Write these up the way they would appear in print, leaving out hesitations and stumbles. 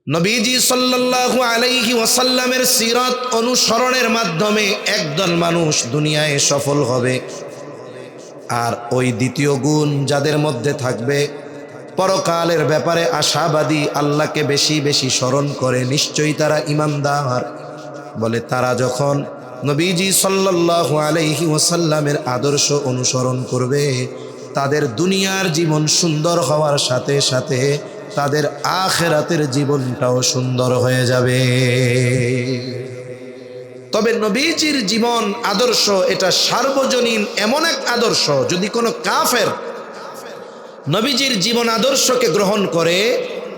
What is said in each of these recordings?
নবীজি সাল্লাল্লাহু আলাইহি ওয়াসাল্লামের সিরাত অনুসরণের মাধ্যমে একদল মানুষ দুনিয়ায় সফল হবে। আর ওই দ্বিতীয় গুণ যাদের মধ্যে থাকবে, পরকালের ব্যাপারে আশাবাদী, আল্লাহকে বেশি বেশি স্মরণ করে, নিশ্চয়ই তারা ঈমানদার। বলে তারা যখন নবীজি সাল্লাল্লাহু আলাইহি ওয়াসাল্লামের আদর্শ অনুসরণ করবে, তাদের দুনিয়ার জীবন সুন্দর হওয়ার সাথে সাথে তাদের আখিরাতের জীবনটাও সুন্দর হয়ে যাবে। তবে নবীজির জীবন আদর্শ এটা সার্বজনীন এমন এক আদর্শ, যদি কোনো কাফের নবীজির জীবন আদর্শকে গ্রহণ করে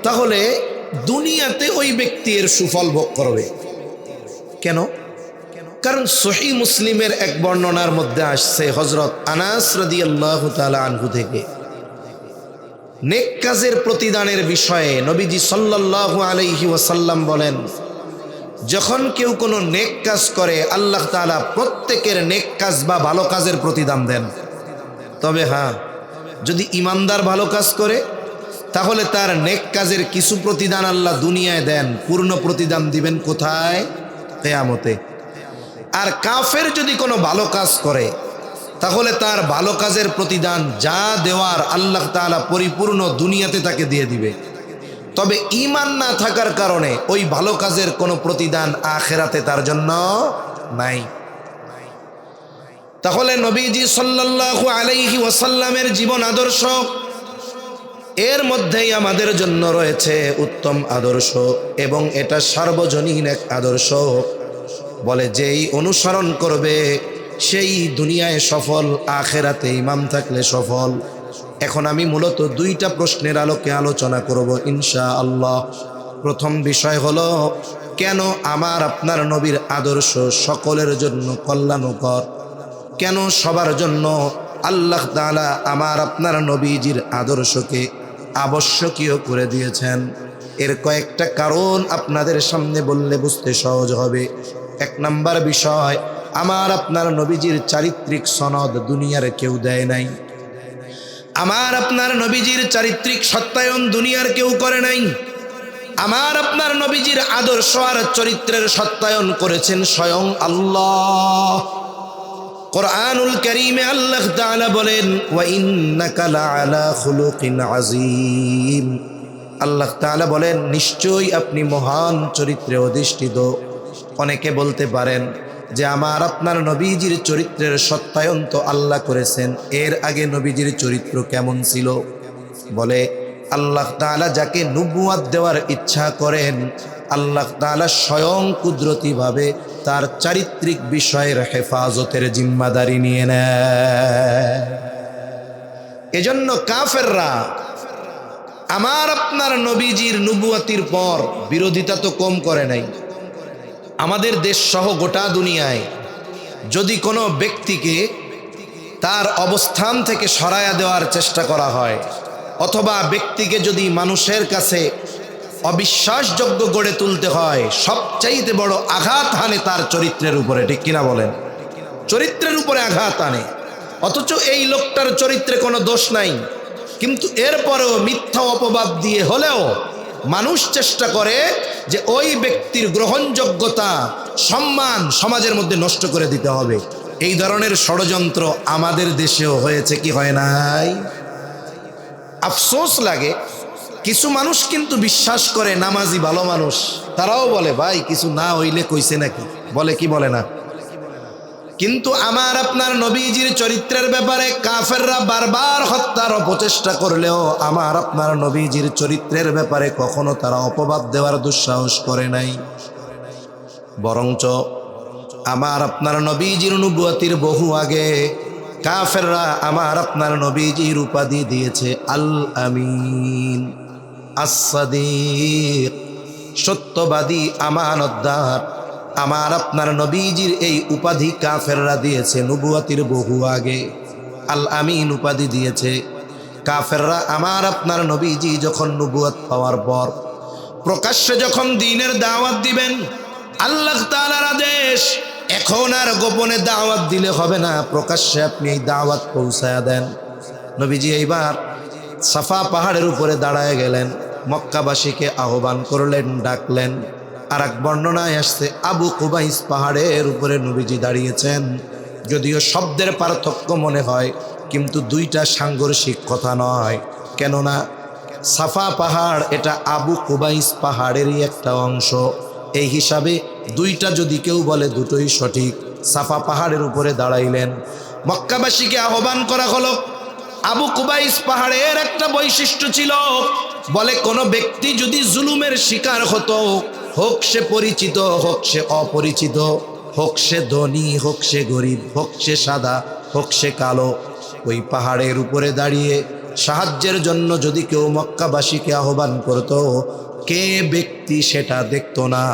তাহলে দুনিয়াতে ওই ব্যক্তি এর সুফল ভোগ করবে। কেন? কারণ সহিহ মুসলিমের এক বর্ণনার মধ্যে আসছে, হযরত আনাস রাদিয়াল্লাহু তাআলা আনহু থেকে, নেক কাজের প্রতিদানের বিষয়ে নবীজি সাল্লাল্লাহু আলাইহি ওয়াসাল্লাম বলেন, যখন কেউ কোনো নেক কাজ করে আল্লাহ তাআলা প্রত্যেকের নেক কাজ বা ভালো কাজের প্রতিদান দেন। তবে হ্যাঁ, যদি ইমানদার ভালো কাজ করে তাহলে তার নেক কাজের কিছু প্রতিদান আল্লাহ দুনিয়ায় দেন, পূর্ণ প্রতিদান দিবেন কোথায়? কিয়ামতে। আর কাফের যদি কোনো ভালো কাজ করে তাহলে তার ভালো কাজের প্রতিদান যা দেওয়ার আল্লাহ তাআলা পরিপূর্ণ দুনিয়াতে তাকে দিয়ে দিবে। তবে ঈমান না থাকার কারণে ওই ভালো কাজের কোনো প্রতিদান আখিরাতে তার জন্য নাই। তাহলে নবীজি সাল্লাল্লাহু আলাইহি ওয়াসাল্লামের জীবন আদর্শ, এর মধ্যেই আমাদের জন্য রয়েছে উত্তম আদর্শ, এবং এটা সার্বজনীন এক আদর্শ। বলে যেই অনুসরণ করবে সেই দুনিয়ায় সফল, আখিরাতে ঈমান থাকলে সফল। এখন আমি মূলত দুইটা প্রশ্নের আলোকে আলোচনা করব ইনশাআল্লাহ। প্রথম বিষয় হলো, কেন আমার আপনার নবীর আদর্শ সকলের জন্য কল্যাণকর? কেন সবার জন্য আল্লাহ তাআলা আমার আপনার নবীজির আদর্শকে আবশ্যকীয় করে দিয়েছেন? এর কয়েকটা কারণ আপনাদের সামনে বললে বুঝতে সহজ হবে। এক নাম্বার বিষয়, আমার আপনার নবীজির চারিত্রিক সনদ দুনিয়ার কেউ দেয় নাই। আমার আপনার নবীজির চারিত্রিক সত্যায়ন দুনিয়ার কেউ করে নাই। আমার আপনার নবীজির আদর্শ আর চরিত্রের সত্যায়ন করেছেন স্বয়ং আল্লাহ। কোরআনুল কারীমে আল্লাহ তাআলা বলেন, ওয়া ইন্নাকা লাআলা খুলুকিন আযীম। আল্লাহ তাআলা বলেন, নিশ্চয়ই আপনি মহান চরিত্রে অধিষ্ঠিত। অনেকে বলতে পারেন যে আমার আপনার নবীজির চরিত্রের সত্যায়ন তো আল্লাহ করেছেন, এর আগে নবীজির চরিত্র কেমন ছিল? বলে আল্লাহ তাআলা যাকে নবুয়ত দেওয়ার ইচ্ছা করেন, আল্লাহ তাআলা স্বয়ং কুদরতিভাবে তার চারিত্রিক বিষয়ের হেফাজতের জিম্মাদারি নিয়ে নেয়। এজন্য কাফেররা আমার আপনার নবীজির নবুয়তির পর বিরোধিতা তো কম করে নাই। আমাদের দেশ সহ গোটা দুনিয়ায় যদি কোনো ব্যক্তিকে তার অবস্থান থেকে সরায়া দেওয়ার চেষ্টা করা হয়, অথবা ব্যক্তিকে যদি মানুষের কাছে অবিশ্বাসযোগ্য গড়ে তুলতে হয়, সবচাইতে বড় আঘাত হানে তার চরিত্রের উপরে। ঠিক কিনা বলেন? চরিত্রের উপরে আঘাত আনে। অথচ এই লোকটার চরিত্রে কোনো দোষ নাই, কিন্তু এরপরেও মিথ্যা অপবাদ দিয়ে হলেও মানুষ চেষ্টা করে যে ওই ব্যক্তির গ্রহণযোগ্যতা, সম্মান সমাজের মধ্যে নষ্ট করে দিতে হবে। এই ধরনের ষড়যন্ত্র আমাদের দেশেও হয়েছে, কি হয় নাই? আফসোস লাগে, কিছু মানুষ কিন্তু বিশ্বাস করে নামাজি ভালো মানুষ, তারাও বলে ভাই কিছু না হইলে কইছে নাকি, বলে কি বলে না? কিন্তু আমার আপনার নবীজির চরিত্রের ব্যাপারে কাফেররা বারবার হত্যার অপচেষ্টা করলেও আমার আপনার নবীজির চরিত্রের ব্যাপারে কখনো তারা অপবাদ দেওয়ার দুঃসাহস করে নাই। বরঞ্চ আমার আপনার নবীজির নবুয়তির বহু আগে কাফেররা আমার আপনার নবীজির উপাধি দিয়েছে আল আমিন, as-সাদিক, সত্যবাদী, আমানতদার। আমার আপনার নবীজির এই উপাধি কাফেররা দিয়েছে নবুয়তির বহু আগে। আল আমিন উপাধি দিয়েছে কাফেররা আমার আপনার নবীজি যখন নবুয়ত পাওয়ার পর প্রকাশ্যে যখন দ্বীনের দাওয়াত দিবেন, আল্লাহ তাআলার আদেশ, এখন আর গোপনে দাওয়াত দিলে হবে না, প্রকাশ্যে আপনি এই দাওয়াত পৌঁছায়া দেন। নবীজি এইবার সাফা পাহাড়ের উপরে দাঁড়ায় গেলেন। মক্কাবাসীকে আহ্বান করলেন, ডাকলেন। আর এক বর্ণনায় আসছে আবু কুবাইস পাহাড়ের উপরে নবীজি দাঁড়িয়েছেন। যদিও শব্দের পার্থক্য মনে হয়, কিন্তু দুইটা সাংঘর্ষিক কথা নয়। কেননা সাফা পাহাড় এটা আবু কুবাইস পাহাড়েরই একটা অংশ। এই হিসাবে দুইটা যদি কেউ বলে দুটোই সঠিক। সাফা পাহাড়ের উপরে দাঁড়াইলেন, মক্কাবাসীকে আহ্বান করা হলো। আবু কুবাইস পাহাড়ের একটা বৈশিষ্ট্য ছিল, বলে কোনো ব্যক্তি যদি জুলুমের শিকার হতো, হোক সে পরিচিত হোক সে অপরিচিত, হোক সে ধনী হোক সে গরিব, হোক সে সাদা হোক সে কালো, ওই পাহাড়ের উপরে দাঁড়িয়ে সাহায্যের জন্য যদি কেউ মক্কাবাসীকে আহ্বান করত, কে ব্যক্তি সেটা দেখতো না।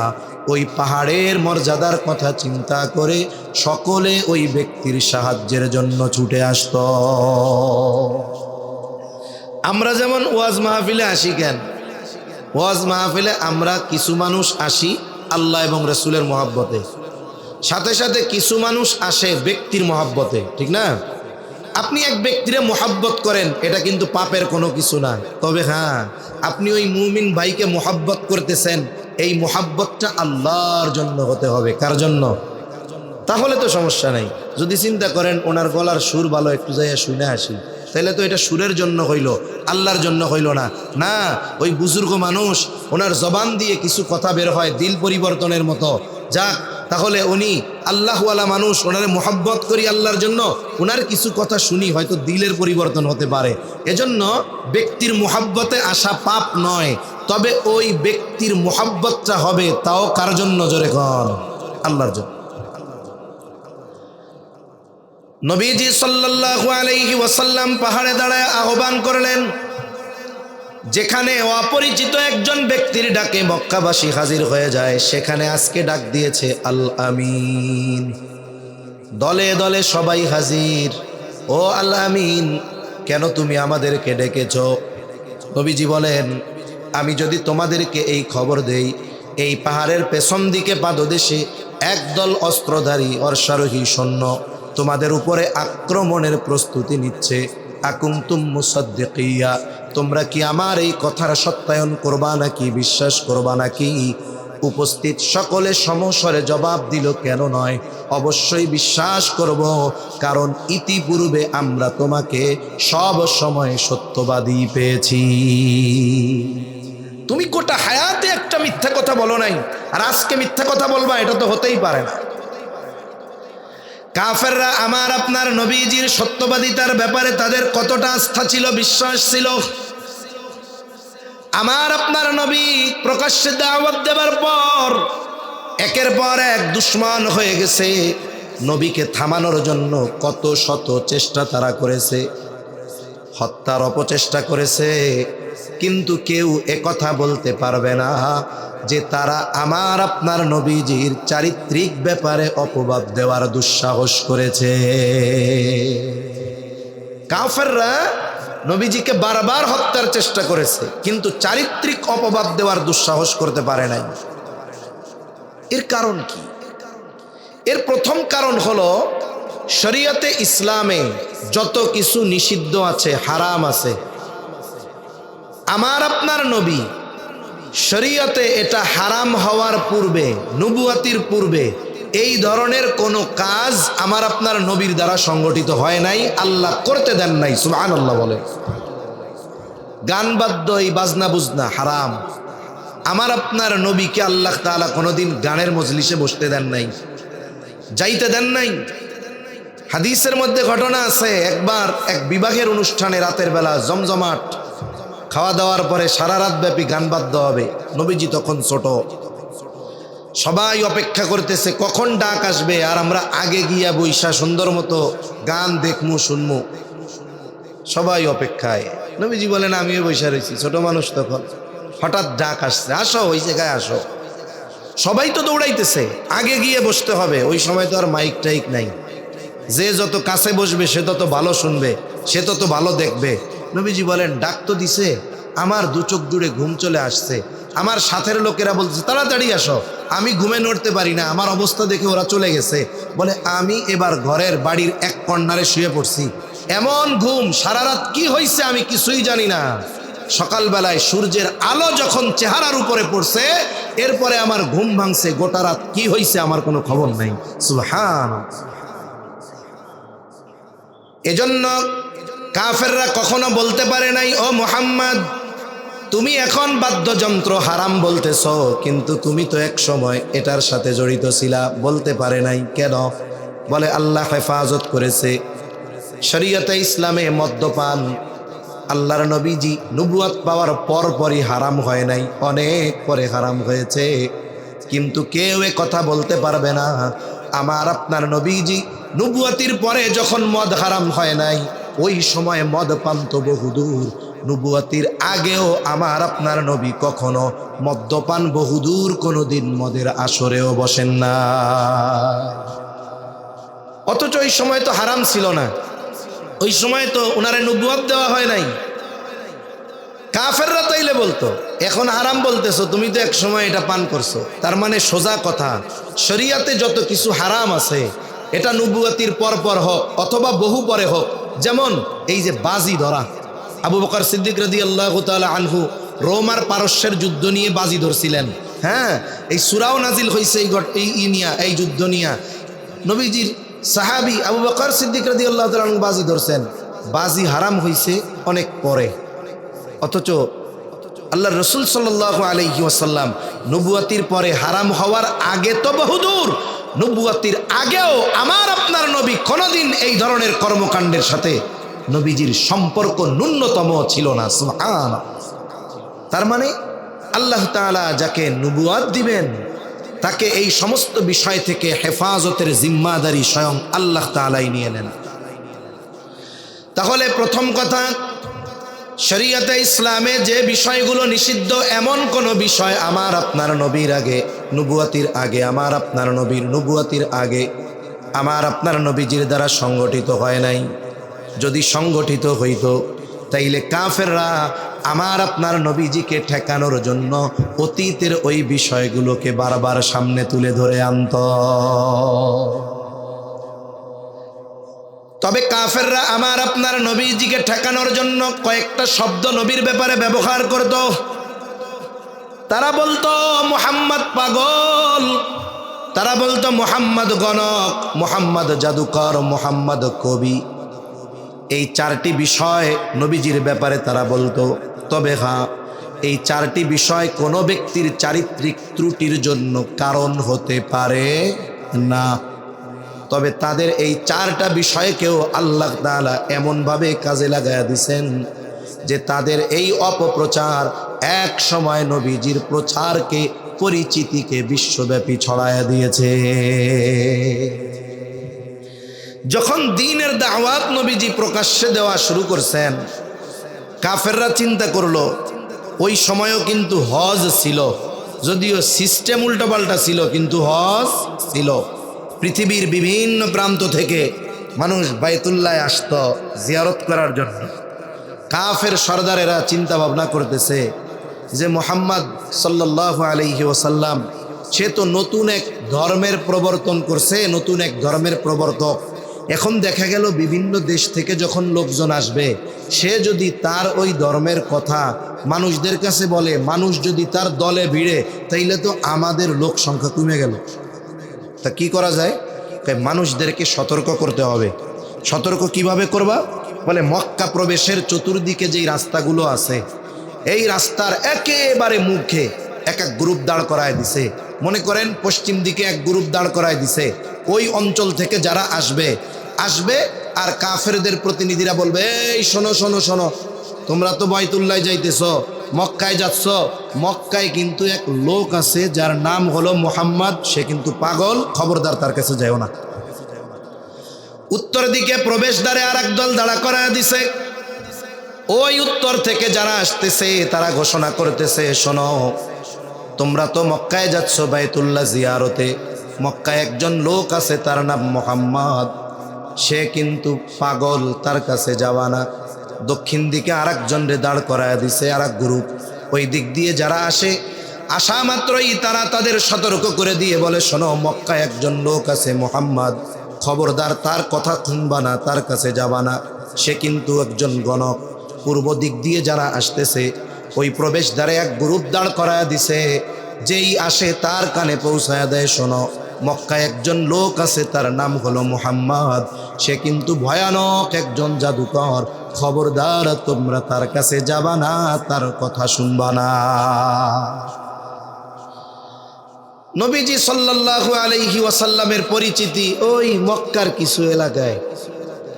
ওই পাহাড়ের মর্যাদার কথা চিন্তা করে সকলে ওই ব্যক্তির সাহায্যের জন্য ছুটে আসত। আমরা যেমন ওয়াজ মাহফিলে আসি কেন? ওয়াজ মাহফিলে আমরা কিছু মানুষ আসি আল্লাহ এবং রসুলের মহব্বতে, সাথে সাথে কিছু মানুষ আসে ব্যক্তির মহব্বতে, ঠিক না? আপনি এক ব্যক্তিরে মহব্বত করেন, এটা কিন্তু পাপের কোনো কিছু না। তবে হ্যাঁ, আপনি ওই মুমিন ভাইকে মহব্বত করতেছেন, এই মহব্বতটা আল্লাহর জন্য হতে হবে। কার জন্য? তাহলে তো সমস্যা নাই। যদি চিন্তা করেন ওনার গলার সুর ভালো, একটু যাইয়া শুনে আসি, তাহলে তো এটা সুরের জন্য হইল, আল্লাহর জন্য হইল না। না, ওই বুজুর্গ মানুষ, ওনার জবান দিয়ে কিছু কথা বের হয় দিল পরিবর্তনের মতো। যাক, তাহলে উনি আল্লাহওয়ালা মানুষ, ওনারে মোহাব্বত করি আল্লাহর জন্য, ওনার কিছু কথা শুনি, হয়তো দিলের পরিবর্তন হতে পারে। এজন্য ব্যক্তির মোহাব্বতে আসা পাপ নয়, তবে ওই ব্যক্তির মোহাব্বতটা হবে তাও কার জন্য? জোরে কর, আল্লাহর জন্য। নবীজি সাল্লাল্লাহু আলাইহি ওয়াসাল্লাম পাহাড়ে দাঁড়ায় আহ্বান করলেন। যেখানে অপরিচিত একজন ব্যক্তির ডাকে মক্কাবাসী হাজির হয়ে যায়, সেখানে আজকে ডাক দিয়েছে আল আমিন। দলে দলে সবাই হাজির। ও আল আমিন, কেন তুমি আমাদেরকে ডেকেছ? নবীজি বলেন, আমি যদি তোমাদেরকে এই খবর দেই, এই পাহাড়ের পেছন দিকে পাদদেশে একদল অস্ত্রধারী অশ্বারোহী সৈন্য তোমাদের উপরে আক্রমণের প্রস্তুতি নিচ্ছে, আকুনতুম মুসাদ্দিকিয়া, তোমরা কি আমার এই কথার সত্যায়ন করবা নাকি বিশ্বাস করবা নাকি? উপস্থিত সকলে সমস্বরে জবাব দিল, কেন নয়, অবশ্যই বিশ্বাস করব, কারণ ইতিপূর্বে আমরা তোমাকে সব সময় সত্যবাদী পেয়েছি। তুমি গোটা হায়াতে একটা মিথ্যা কথা বলো নাই, আর আজকে মিথ্যা কথা বলবা, এটা তো হতেই পারে না। কাফেররা আমার আপনার নবীজির সত্যবাদিতার ব্যাপারে তাদের কতটা আস্থা ছিল, বিশ্বাস ছিল। আমার আপনার নবী প্রকাশ্যে দাওয়াত দেবার পর একের পর এক দুশমন হয়ে গেছে। নবীকে থামানোর জন্য কত শত চেষ্টা তারা করেছে, হত্যার অপচেষ্টা করেছে, কিন্তু কেউ একথা বলতে পারবে না যে তারা আমার আপনার নবীজির চারিত্রিক ব্যাপারে অপবাদ দেওয়ার দুঃসাহস করেছে। কাফেররা নবীজিকে বারবার হত্যার চেষ্টা করেছে, কিন্তু চারিত্রিক অপবাদ দেওয়ার দুঃসাহস করতে পারে নাই। এর কারণ কি? এর প্রথম কারণ হলো, শরীয়তে ইসলামে যত কিছু নিষিদ্ধ আছে, হারাম আছে, আমার আপনার নবী শরীয়তে এটা হারাম হওয়ার পূর্বে, নবুয়াতির পূর্বে এই ধরনের কোনো কাজ আমার আপনার নবীর দ্বারা সংগঠিত হয় নাই, আল্লাহ করতে দেন নাই। সুবহানাল্লাহ বলে। গান বাদ্য, এই বাজনা বুজনা হারাম। আমার আপনার নবীকে আল্লাহ তাআলা কোনোদিন গানের মজলিসে বসতে দেন নাই, যাইতে দেন নাই। হাদিসের মধ্যে ঘটনা আছে, একবার এক বিবাহের অনুষ্ঠানে রাতের বেলা জমজমাট, খাওয়া দাওয়ার পরে সারা রাত ব্যাপী গান বাদ্য হবে। নবীজি তখন ছোট, সবাই অপেক্ষা করতেছে কখন ডাক আসবে, আর আমরা আগে গিয়া বৈশা সুন্দর মতো গান দেখমু শুনমু, সবাই অপেক্ষায়। নবীজি বলেন, আমিও বৈশা রয়েছি, ছোট মানুষ তখন। হঠাৎ ডাক আসছে, আসো ওই জায়গায় আসো। সবাই তো দৌড়াইতেছে, আগে গিয়ে বসতে হবে। ওই সময় তো আর মাইক টাইক নাই, যে যত কাছে বসবে সে তত ভালো শুনবে, সে তত ভালো দেখবে। নবীজি বলেন, ডাক তো দিছে, আমার দু চোখ জুড়ে ঘুম চলে আসছে। আমার সাথের লোকেরা বলছে তাড়াতাড়ি আসো, আমি ঘুমে নড়তে পারি না, আমার অবস্থা দেখে ওরা চলে গেছে। বলে, আমি এবার ঘরের বাড়ির এক কর্নারে শুয়ে পড়ছি, এমন ঘুম, সারা রাত কি হয়েছে আমি কিছুই জানি না। সকালবেলায় সূর্যের আলো যখন চেহারার উপরে পড়ছে, এরপরে আমার ঘুম ভাঙছে, গোটা রাত কি হয়েছে আমার কোনো খবর নাই। সুবহানাল্লাহ। এজন্য কাফেররা কখনো বলতে পারে নাই, ও মুহাম্মদ তুমি এখন বাদ্যযন্ত্র হারাম বলতেছ, কিন্তু তুমি তো এক সময় এটার সাথে জড়িত ছিলা। বলতে পারে নাই। কেন? বলে আল্লাহ হেফাজত করেছে। শরীয়তে ইসলামে মদ্যপান আল্লাহর নবীজি নবুয়ত পাওয়ার পরপরই হারাম হয় নাই, অনেক পরে হারাম হয়েছে। কিন্তু কেউ এ কথা বলতে পারবে না আমার আপনার নবীজি নবুয়তির পরে যখন মদ হারাম হয় নাই, ওই সময় মদ পান তো বহুদূর, নবুয়তির আগেও আমার আপনার নবী কখনো মদ্যপান বহুদূর কোনোদিন মদের আসরেও বসেন না। অথচ ওই সময় তো হারাম ছিল না, ওই সময় তো ওনারে নবুয়ত দেওয়া হয় নাই। কাফেররা তাইলে বলতো এখন হারাম বলতেছো, তুমি তো এক সময় এটা পান করছো। তার মানে সোজা কথা, শরিয়াতে যত কিছু হারাম আছে এটা নবুয়তির পর হোক অথবা বহু পরে হোক। যেমন এই যে বাজি ধরা, আবু বকর সিদ্দিক রাদিয়াল্লাহু তাআলা আনহু রোমার পারস্যের যুদ্ধ নিয়ে বাজি ধরছিলেন। হ্যাঁ, এই সূরাও নাজিল হয়েছে এই যুদ্ধ নিয়া। নবীজির সাহাবী আবু বকর সিদ্দিক রাদিয়াল্লাহু তাআলা আনহু বাজি ধরছেন। বাজি হারাম হয়েছে অনেক পরে, অথচ আল্লাহ রসুল সাল্লাল্লাহু আলাইহি ওয়াসাল্লাম নবুয়তির পরে হারাম হওয়ার আগে তো বহুদূর, নবুয়তির আগেও আমার আপনার নবী কোনোদিন এই ধরনের কর্মকাণ্ডের সাথে নবীজির সম্পর্ক ন্যূনতম ছিল না। সুবহানাল্লাহ। তার মানে আল্লাহ তাআলা যাকে নবুয়ত দিবেন তাকে এই সমস্ত বিষয় থেকে হেফাজতের জিম্মাদারি স্বয়ং আল্লাহ তাআলাই নিয়ে নেন। তাহলে প্রথম কথা, শরীয়তে ইসলামে যে বিষয়গুলো নিষিদ্ধ এমন কোনো বিষয় আমার আপনার নবীর আগে, নবুয়তির আগে, আমার আপনার নবীর নবুয়তির আগে আমার আপনার নবীজির দ্বারা সংগঠিত হয় নাই। যদি সংগঠিত হইত তাইলে কাফেররা আমার আপনার নবীজিকে ঠেকানোর জন্য অতীতের ওই বিষয়গুলোকে বারবার সামনে তুলে ধরে আনত। তবে কাফেররা আমার আপনার নবীজিকে ঠেকানোর জন্য কয়েকটা শব্দ নবীর ব্যাপারে ব্যবহার করত। তারা বলতো মুহাম্মদ পাগল, তারা বলতো মুহাম্মদ গণক, মুহাম্মদ জাদুকর, মুহাম্মদ কবি। এই চারটি বিষয় নবীজির ব্যাপারে তারা বলতো। তবে হ্যাঁ, এই চারটি বিষয় কোনো ব্যক্তির চারিত্রিক ত্রুটির জন্য কারণ হতে পারে না। তবে তাদের এই চারটা বিষয়কেও আল্লাহ তাআলা এমনভাবে কাজে লাগায়া দিছেন যে তাদের এই অপপ্রচার এক সময় নবীজির প্রচারকে, পরিচিতিকে বিশ্বব্যাপী ছড়ায়া দিয়েছে। যখন দ্বীনের দাওয়াত নবীজি প্রকাশ্যে দেওয়া শুরু করছেন, কাফেররা চিন্তা করলো ওই সময়ও কিন্তু হজ ছিল, যদিও সিস্টেম উল্টোপাল্টা ছিল, কিন্তু হজ ছিল। পৃথিবীর বিভিন্ন প্রান্ত থেকে মানুষ বাইতুল্লায় আসত জিয়ারত করার জন্য। কাফের সর্দারেরা চিন্তা ভাবনা করতেছে যে মুহাম্মদ সাল্লাল্লাহু আলাইহি ওয়াসাল্লাম সে তো নতুন এক ধর্মের প্রবর্তন করছে, নতুন এক ধর্মের প্রবর্তক। এখন দেখা গেল বিভিন্ন দেশ থেকে যখন লোকজন আসবে, সে যদি তার ওই ধর্মের কথা মানুষদের কাছে বলে, মানুষ যদি তার দলে ভিড়ে, তাইলে তো আমাদের লোক সংখ্যা কমে গেল। তা কি করা যায়? মানুষদেরকে সতর্ক করতে হবে। সতর্ক কিভাবে করবা? বলে মক্কা প্রবেশের চতুর্দিকে যেই রাস্তাগুলো আছে, এই রাস্তার একেবারে মুখে এক এক গ্রুপ দাঁড় করায় দিছে। মনে করেন পশ্চিম দিকে এক গ্রুপ দাঁড় করায় দিছে। ওই অঞ্চল থেকে যারা আসবে আর কাফেরদের প্রতিনিধিরা বলবে, এই শোনো শোনো শোনো, তোমরা তো বাইতুল্লাহ যাইতেছ, মক্কায় যাচ্ছ, মক্কায় কিন্তু এক লোক আছে যার নাম হলো মুহাম্মদ, সে কিন্তু পাগল, খবরদার তার কাছে যাও না। উত্তর দিকে প্রবেশদ্বারে আর এক দল দাঁড়া করায় দিছে। ওই উত্তর থেকে যারা আসতেছে তারা ঘোষণা করতেছে, শোনো তোমরা তো মক্কায় যাচ্ছ বাইতুল্লাহ জিয়ারতে, মক্কায় একজন লোক আছে তার নাম মুহাম্মদ, সে কিন্তু পাগল, তার কাছে যাওয়া না। দক্ষিণ দিকে আর একজন রে দাঁড় করায় দিছে, আর এক গ্রুপ। ওই দিক দিয়ে যারা আসা মাত্রই তারা তাদের সতর্ক করে দিয়ে বলে, শোনো মক্কায় একজন লোক আছে মুহাম্মদ, খবরদার তার কথা শুনবা না, তার কাছে যাবা না, সে কিন্তু একজন গণক, পূর্ব দিক দিয়ে যারা আসতেছে ওই প্রবেশদ্বারে এক গ্রুপ দাঁড় করায় দিছে, যেই আসে তার কানে পৌঁছায় দেয়, শোনো মক্কায় একজন লোক আছে, তার নাম হলো মুহাম্মদ, সে কিন্তু ভয়ানক একজন জাদুকর, খবরদার তোমরা তার কাছে যাবা না, তার কথা শুনবা না। নবীজি সাল্লাল্লাহু আলাইহি ওয়াসাল্লামের পরিচিতি ওই মক্কার কিছু এলাকায়।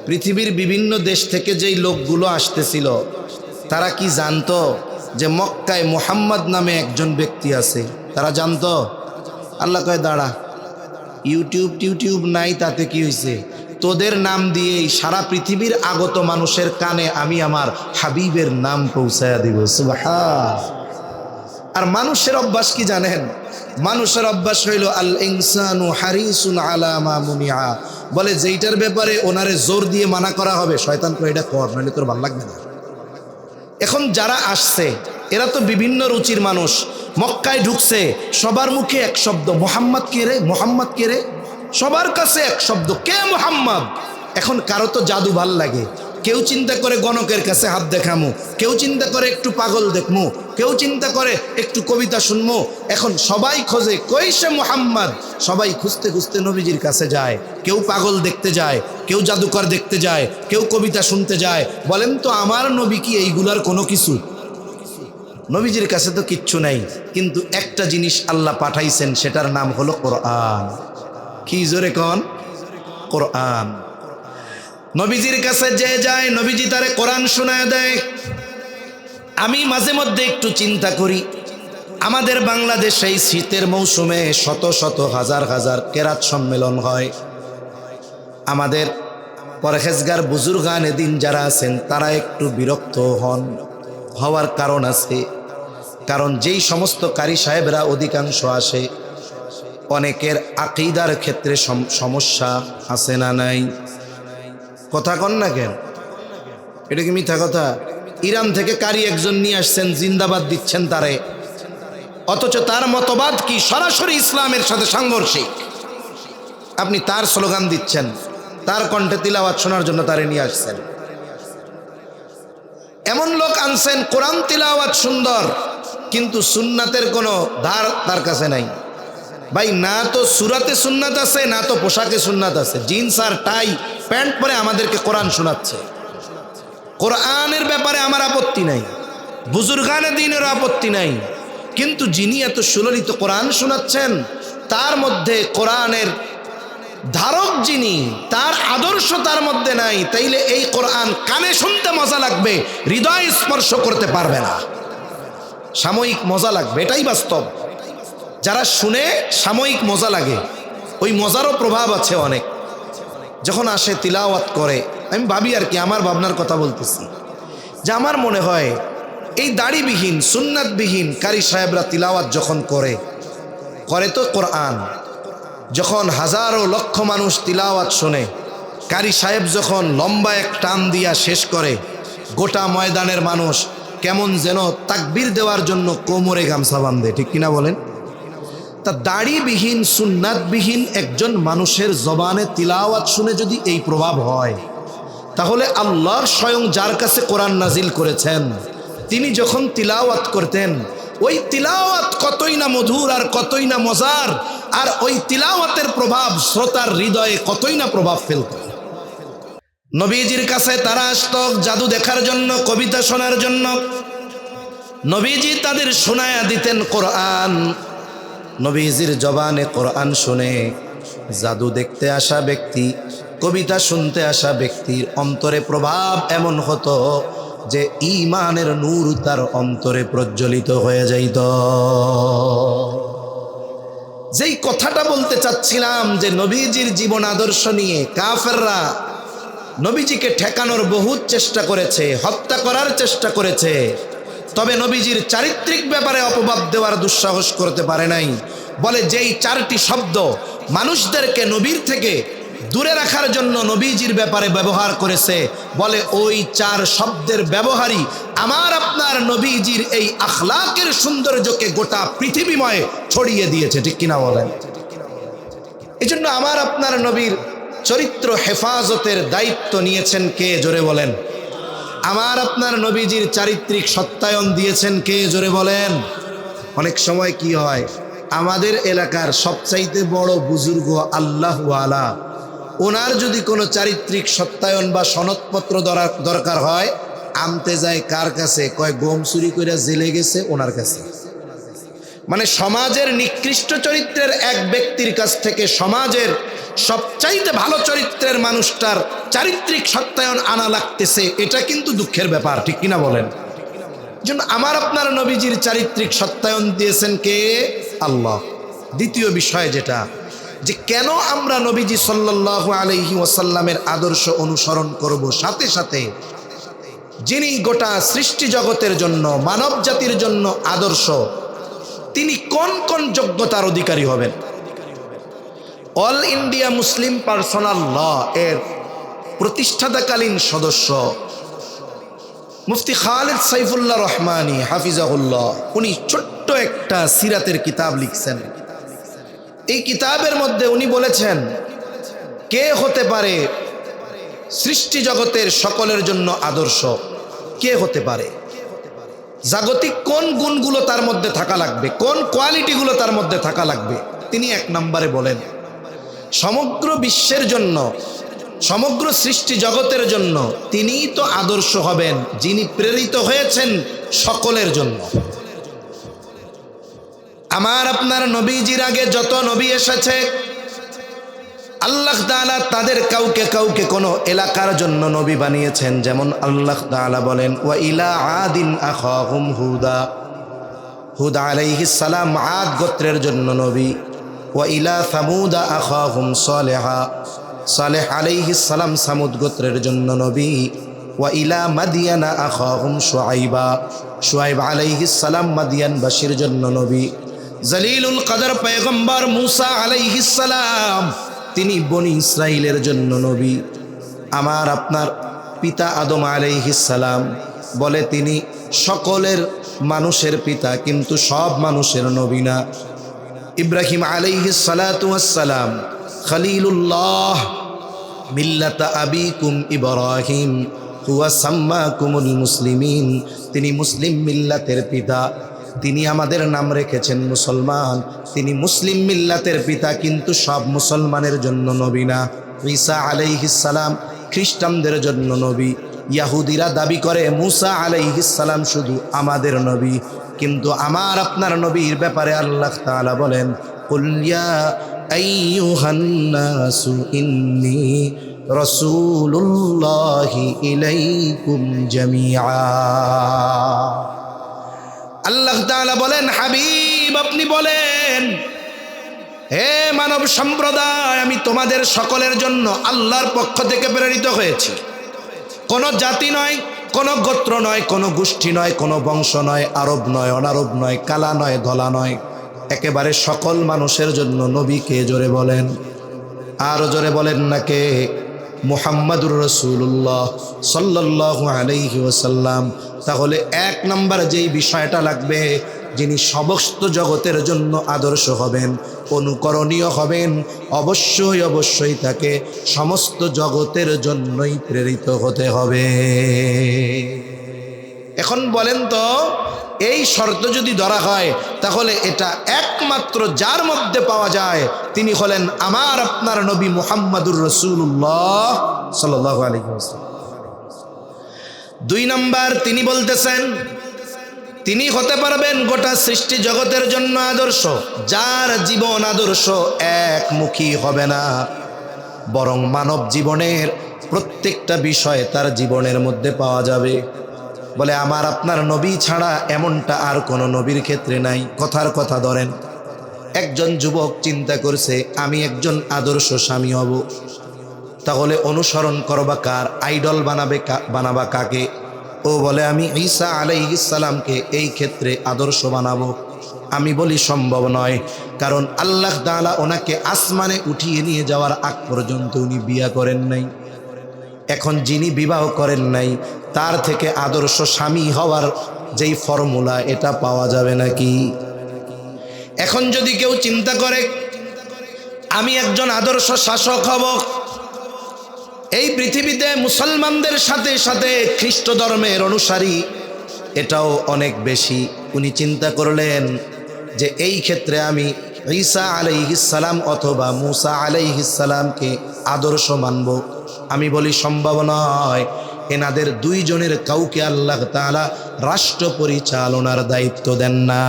পৃথিবীর বিভিন্ন দেশ থেকে যেই লোকগুলো আসতেছিল তারা কি জানতো যে মক্কায় মুহাম্মদ নামে একজন ব্যক্তি আছে? তারা জানতো? আল্লাহ কয় দাঁড়া, ইউটিউব নাই, তাতে কি হয়েছে? তোদের নাম দিয়েই সারা পৃথিবীর আগত মানুষের কানে আমি আমার হাবিবের নাম পৌঁছায়া দিব। সুবহান। আর মানুষের অভ্যাস কি জানেন? মানুষের অভ্যাস হইল আল ইনসানু হারিসুন আলা মা মুনিআ, বলে যেইটার ব্যাপারে ওনারে জোর দিয়ে মানা করা হবে শয়তান কয় এটা কর, নইলে তোর ভালো লাগবে না। এখন যারা আসছে এরা তো বিভিন্ন রুচির মানুষ, মক্কায় ঢুকছে, সবার মুখে এক শব্দ, মুহাম্মদ কে রে, মুহাম্মদ কে রে, সবার কাছে এক শব্দ, কে মুহাম্মদ। এখন কারো তো জাদু ভাল লাগে, কেউ চিন্তা করে গণকের কাছে হাত দেখামু, কেউ চিন্তা করে একটু পাগল দেখমু, কেউ চিন্তা করে একটু কবিতা শুনমু। এখন সবাই খোঁজে কই সে মুহাম্মদ, সবাই খুঁজতে খুঁজতে নবীজির কাছে যায়। কেউ পাগল দেখতে যায়, কেউ জাদুকর দেখতে যায়, কেউ কবিতা শুনতে যায়। বলেন তো আমার নবী কি এইগুলার কোনো কিছু? নবীজির কাছে তো কিচ্ছু নাই, কিন্তু একটা জিনিস আল্লাহ পাঠাইছেন, সেটার নাম হলো কোরআন। কি জোরে কোন? কোরআন। নবীজির কাছে যে যায় নবীজি তারে কোরআন শোনায় দেয়। আমি মাঝে মধ্যে একটু চিন্তা করি, আমাদের বাংলাদেশে এই শীতের মৌসুমে শত শত হাজার হাজার কেরাত সম্মেলন হয়। আমাদের পরহেজগার বুজুর্গান এদিন যারা আছেন তারা একটু বিরক্ত হওয়ার কারণ আছে। কারণ যেই সমস্ত কারি সাহেবরা অধিকাংশ আসে, অনেকের আকীদার ক্ষেত্রে সমস্যা আছে না নাই? কথা কন না কেন? এটা কি মিথ্যা কথা? ইরান থেকে কারি একজন নিয়ে আসছেন, জিন্দাবাদ দিচ্ছেন তারে, অথচ তার মতবাদ কি সরাসরি ইসলামের সাথে সাংঘর্ষিক। আপনি তার স্লোগান দিচ্ছেন, তার কণ্ঠে তিলাওয়াত শোনার জন্য তারে নিয়ে আসছেন। এমন লোক আনছেন কোরআন তিলাওয়াত সুন্দর, কিন্তু সুন্নাতের কোনো ধার তার কাছে নাই। ভাই, না তো সুরাতে সুন্নাত আছে, না তো পোশাকে সুন্নাত আছে। জিন্স আর টাই প্যান্ট পরে আমাদেরকে কোরআন শোনাচ্ছে। কোরআনের ব্যাপারে আমার আপত্তি নাই, বুজুর্গানে দ্বীনের আপত্তি নাই, কিন্তু যিনি এত সুললিত কোরআন শোনাচ্ছেন তার মধ্যে কোরআনের ধারক যিনি, তার আদর্শ তার মধ্যে নাই, তাইলে এই কোরআন কানে শুনতে মজা লাগবে, হৃদয় স্পর্শ করতে পারবে না। সাময়িক মজা লাগবে, এটাই বাস্তব। যারা শুনে সাময়িক মজা লাগে, ওই মজারও প্রভাব আছে অনেক। যখন আসে তিলাওয়াত করে, আমি ভাবি আর কি, আমার ভাবনার কথা বলতেছি, যে আমার মনে হয় এই দাড়িবিহীন সুন্নাতবিহীন কারি সাহেবরা তিলাওয়াত যখন করে তো কোরআন, যখন হাজারো লক্ষ মানুষ তিলাওয়াত শোনে, কারি সাহেব যখন লম্বা এক টান দিয়া শেষ করে, গোটা ময়দানের মানুষ কেমন যেন তাকবীর দেওয়ার জন্য কোমরে গামছা বাঁধে, ঠিক কিনা বলেন? তা দাড়িবিহীন সুন্নাতবিহীন একজন মানুষের জবানে তিলাওয়াত শুনে যদি এই প্রভাব হয়, তাহলে আল্লাহর স্বয়ং যার কাছে কোরআন নাজিল করেছেন তিনি যখন তিলাওয়াত করতেন, ওই তিলাওয়াত কতই না মধুর আর কতই না মজার, আর ওই তিলাওয়াতের প্রভাব শ্রোতার হৃদয়ে কতই না প্রভাব ফেলত। নবীজির কাছে তারা আসত জাদু দেখার জন্য, কবিতা শোনার জন্য। নবীজি তাদের শোনায়া দিতেন কোরআন। নবীজির জবানে কোরআন শুনে জাদু দেখতে আসা ব্যক্তি, কবিতা শুনতে আসা ব্যক্তির অন্তরে প্রভাব এমন হতো যে ঈমানের নূর তার অন্তরে প্রজ্বলিত হয়ে যাইত। যেই কথাটা বলতে চাচ্ছিলাম, যে নবীজির জীবন আদর্শ নিয়ে কাফেররা নবীজিকে ঠেকানোর বহুত চেষ্টা করেছে, হত্যা করার চেষ্টা করেছে, তবে নবীজির চারিত্রিক ব্যাপারে অপবাদ দেওয়ার দুঃসাহস করতে পারে নাই। বলে যেই চারটি শব্দ মানুষদেরকে নবীর থেকে দূরে রাখার জন্য নবীজির ব্যাপারে ব্যবহার করেছে, বলে ওই চার শব্দের ব্যবহারই আমার আপনার নবীজির এই আখলাকের সৌন্দর্যকে গোটা পৃথিবীময় ছড়িয়ে দিয়েছে, ঠিক কিনা বলেন? এই জন্য আমার আপনার নবীর চরিত্র হেফাজতের দায়িত্ব নিয়েছেন কে? জোরে বলেন। আমার আপনার নবীজির চারিত্রিক সত্যায়ন দিয়েছেন কে? জোরে বলেন। অনেক সময় কি হয়, আমাদের এলাকার সবচাইতে বড় বুজুর্গ আল্লাহওয়ালা, ওনার যদি কোনো চারিত্রিক সত্যায়ন বা সনদপত্র দরকার হয়, আনতে যায় কার কাছে? কয় গম চুরি করে জেলে গেছে ওনার কাছে। মানে সমাজের নিকৃষ্ট চরিত্রের এক ব্যক্তির কাছ থেকে সমাজের সবচাইতে ভালো চরিত্রের মানুষটার চারিত্রিক সত্যায়ন আনা লাগতেছে, এটা কিন্তু দুঃখের ব্যাপার, ঠিক কিনা বলেন? জন্য আমার আপনার নবীজির চারিত্রিক সত্যায়ন দিয়েছেন কে? আল্লাহ। দ্বিতীয় বিষয় যেটা, যে কেন আমরা নবীজি সাল্লাল্লাহু আলাইহি ওয়াসাল্লামের আদর্শ অনুসরণ করব, সাথে সাথে যিনি গোটা সৃষ্টি জগতের জন্য, মানব জাতির জন্য আদর্শ, তিনি কোন কোন যোগ্যতার অধিকারী হবেন? অল ইন্ডিয়া মুসলিম পার্সোনাল ল এর প্রতিষ্ঠাতাকালীন সদস্য মুফতি খালিদ সাইফুল্লাহ রহমানী হাফিজাহুল্লাহ, উনি ছোট্ট একটা সিরাতের কিতাব লিখছেন। এই কিতাবের মধ্যে উনি বলেছেন, কে হতে পারে সৃষ্টি জগতের সকলের জন্য আদর্শ? কে হতে পারে? জাগতিক কোন গুণগুলো তার মধ্যে থাকা লাগবে, কোন কোয়ালিটিগুলো তার মধ্যে থাকা লাগবে? তিনি এক নম্বরে বলেন, সমগ্র বিশ্বের জন্য, সমগ্র সৃষ্টি জগতের জন্য তিনিই তো আদর্শ হবেন, যিনি প্রেরিত হয়েছেন সকলের জন্য। আমার আপনার নবীজির আগে যত নবী এসেছে, আল্লাহ তাআলা তাদের কাউকে কাউকে কোনো এলাকার জন্য নবী বানিয়েছেন। যেমন আল্লাহ তাআলা বলেন, ওয়া ইলা আদিন আখাহুম হুদা, হুদ আলাইহিস সালাম আদ গোত্রের জন্য নবী। ওয়া ইলা সামুদা আখাহুম সালেহা, সালেহ আলাইহিস সালাম সামুদ গোত্রের জন্য নবী। ওয়া ইলা মাদিয়ানা আখাহুম শুআইবা, শুআইব আলাইহিস সালাম মাদিয়ানবাসীর জন্য নবী। জলিলুল কদর পয়গম্বর মুসা আলাইহিস সালাম, তিনি বনি ইসরাইলের জন্য নবী। আমার আপনার পিতা আদম আলাইহিস সালাম, বলে তিনি সকলের মানুষের পিতা, কিন্তু সব মানুষের নবী না। ইব্রাহিম আলাইহিস সালাতু ওয়াস সালাম খলিলুল্লাহ, মিল্লাতা আবিকুম ইব্রাহিম হুয়া সাম্মাকুমুল মুসলিমিন, তিনি মুসলিম মিল্লাতের পিতা, তিনি আমাদের নাম রেখেছেন মুসলমান, তিনি মুসলিম মিল্লাতের পিতা, কিন্তু সব মুসলমানের জন্য নবী না। ঈসা আলাইহিস সালাম খ্রিস্টানদের জন্য নবী। ইয়াহুদিরা দাবি করে মুসা আলাইহিস সালাম শুধু আমাদের নবী, কিন্তু আমার আপনার নবীর ব্যাপারে আল্লাহ তাআলা বলেন, কুল ইয়া আইয়ুহান নাসু ইন্নী রাসূলুল্লাহি ইলাইকুম জামিআ। আল্লাহ তাআলা বলেন, হাবিব আপনি বলেন, হে মানব সম্প্রদায়, আমি তোমাদের সকলের জন্য আল্লাহর পক্ষ থেকে প্রেরিত হয়েছি। কোনো জাতি নয়, কোনো গোত্র নয়, কোনো গোষ্ঠী নয়, কোনো বংশ নয়, আরব নয়, অনারব নয়, কালা নয়, ধলা নয়, একেবারে সকল মানুষের জন্য নবীকে জোরে বলেন, আরো জোরে বলেন না কে? মুহাম্মাদুর রাসূলুল্লাহ সাল্লাল্লাহু আলাইহি ওয়াসাল্লাম। তাহলে এক নাম্বার যেই বিষয়টা লাগবে, যিনি সমস্ত জগতের জন্য আদর্শ হবেন, অনুকরণীয় হবেন, অবশ্যই অবশ্যই তাকে সমস্ত জগতের জন্যই প্রেরিত হতে হবে। এখন বলেন তো, এই শর্ত যদি ধরা হয়, তাহলে এটা একমাত্র যার মধ্যে পাওয়া যায় তিনি হলেন আমার আপনার নবী মুহাম্মাদুর রাসূলুল্লাহ সাল্লাল্লাহু আলাইহি ওয়াসাল্লাম। দুই নাম্বার তিনি বলতেছেন, তিনি হতে পারবেন গোটা সৃষ্টি জগতের জন্য আদর্শ, যার জীবন আদর্শ একমুখী হবে না, বরং মানব জীবনের প্রত্যেকটা বিষয় তার জীবনের মধ্যে পাওয়া যাবে। বলে আমার আপনার নবী ছাড়া এমনটা আর কোনো নবীর ক্ষেত্রে নাই। কথার কথা ধরেন, একজন যুবক চিন্তা করছে আমি একজন আদর্শ স্বামী হব, তাহলে অনুসরণ করবা কার? আইডল বানাবা কাকে? ও বলে আমি ঈসা আলাইহিস সালামকে এই ক্ষেত্রে আদর্শ বানাবো। আমি বলি সম্ভব নয়, কারণ আল্লাহ তাআলা ওনাকে আসমানে উঠিয়ে নিয়ে যাওয়ার আগ পর্যন্ত উনি বিয়ে করেন নাই। এখন যিনি বিবাহ করেন নাই, তার থেকে আদর্শ স্বামী হওয়ার যেই ফর্মুলা, এটা পাওয়া যাবে নাকি? এখন যদি কেউ চিন্তা করে আমি একজন আদর্শ শাসক হব, এই পৃথিবীতে মুসলমানদের সাথে সাথে খ্রিস্ট ধর্মের অনুসারী এটাও অনেক বেশি। উনি চিন্তা করলেন যে এই ক্ষেত্রে আমি ঈসা আলাইহিস সালাম অথবা মুসা আলাইহিস সালামকে আদর্শ মানব। আমি বলি সম্ভব নয়। এনাদের দুইজনের কাউকে আল্লাহ তাআলা রাষ্ট্র পরিচালনার দায়িত্ব দেন না।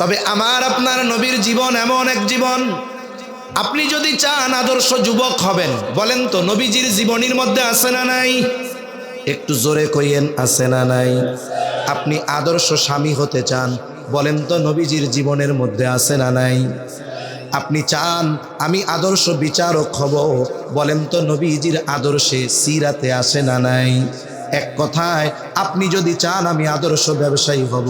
তবে আমার আপনার নবীর জীবন এমন এক জীবন, আপনি যদি চান আদর্শ যুবক হবেন, বলেন তো নবীজির জীবনীর মধ্যে আছে না নাই? একটু জোরে কইয়েন, আছে না নাই? আপনি আদর্শ স্বামী হতে চান, বলেন তো নবীজির জীবনের মধ্যে আছে না নাই? আপনি চান আমি আদর্শ বিচারক হব, বলেন তো নবীজির আদর্শে সিরাতে আসে না নাই? এক কথায় আপনি যদি চান আমি আদর্শ ব্যবসায়ী হব,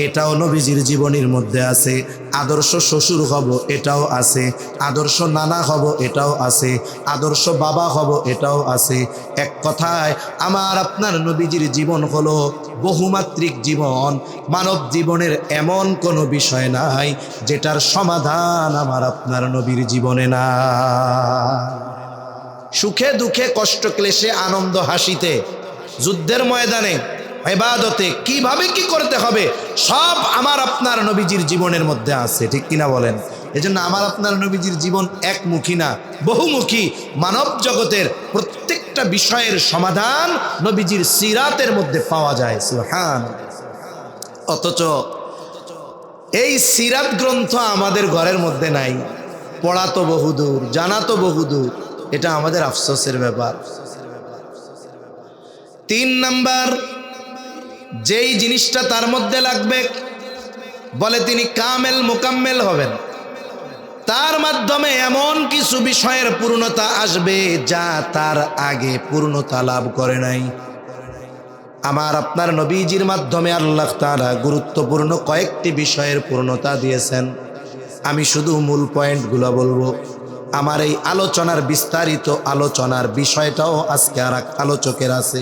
এটাও নবীজির জীবনীর মধ্যে আছে। আদর্শ শ্বশুর হব, এটাও আছে। আদর্শ নানা হব, এটাও আছে। আদর্শ বাবা হব, এটাও আছে। এক কথায় আমার আপনার নবীজির জীবন হলো বহুমাত্রিক জীবন। মানব জীবনের এমন কোনো বিষয় নাই যেটার সমাধান আমার আপনার নবীর জীবনে না। সুখে দুঃখে কষ্ট ক্লেশে আনন্দ হাসিতে, যুদ্ধের ময়দানে, ইবাদতে কিভাবে কি করতে হবে সব আমার আপনার নবীজির জীবনের মধ্যে আছে। ঠিক কিনা বলেন? এজন্য আমার আপনার নবীজির জীবন একমুখী না, বহুমুখী। মানব জগতের প্রত্যেকটা বিষয়ের সমাধান নবীজির সিরাতের মধ্যে পাওয়া যায়। সুবহানাল্লাহ। অথচ এই সিরাত গ্রন্থ আমাদের ঘরের মধ্যে নাই। পড়া তো বহুদূর, জানা তো বহুদূর। এটা আমাদের আফসোসের ব্যাপার। 3 নাম্বার যেই জিনিসটা তার মধ্যে লাগবে, বলে তিনি কামেল মোকাম্মেল হবেন। তার মাধ্যমে এমন কিছু বিষয়ের পূর্ণতা আসবে যা তার আগে পূর্ণতা লাভ করে নাই। আমার আপনার নবীজির মাধ্যমে আল্লাহ তাআলা গুরুত্বপূর্ণ কয়েকটি বিষয়ের পূর্ণতা দিয়েছেন। আমি শুধু মূল পয়েন্টগুলো বলবো। আমার এই আলোচনার বিস্তারিত আলোচনার বিষয়টাও আজকে আর এক আলোচকের আছে,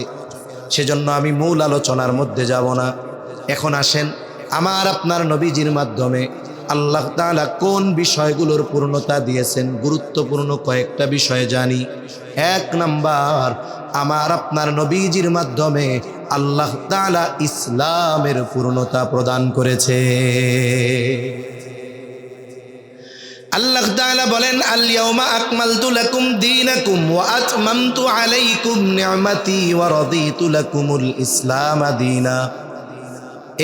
সেজন্য আমি মূল আলোচনার মধ্যে যাব না। এখন আসেন আমার আপনার নবীজির মাধ্যমে আল্লাহ তাআলা কোন বিষয়গুলোর পূর্ণতা দিয়েছেন, গুরুত্বপূর্ণ কয়েকটা বিষয় জানি। 1 নাম্বার, আমার আপনার নবীজির মাধ্যমে আল্লাহ তাআলা ইসলামের পূর্ণতা প্রদান করেছে। আল্লাহ তাআলা বলেন, আল ইয়াউমা আকমালতু লাকুম দীনাকুম ওয়া আতমামতু আলাইকুম নি'মাতি ওয়া রাদিতু লাকুমুল ইসলাম দীনা।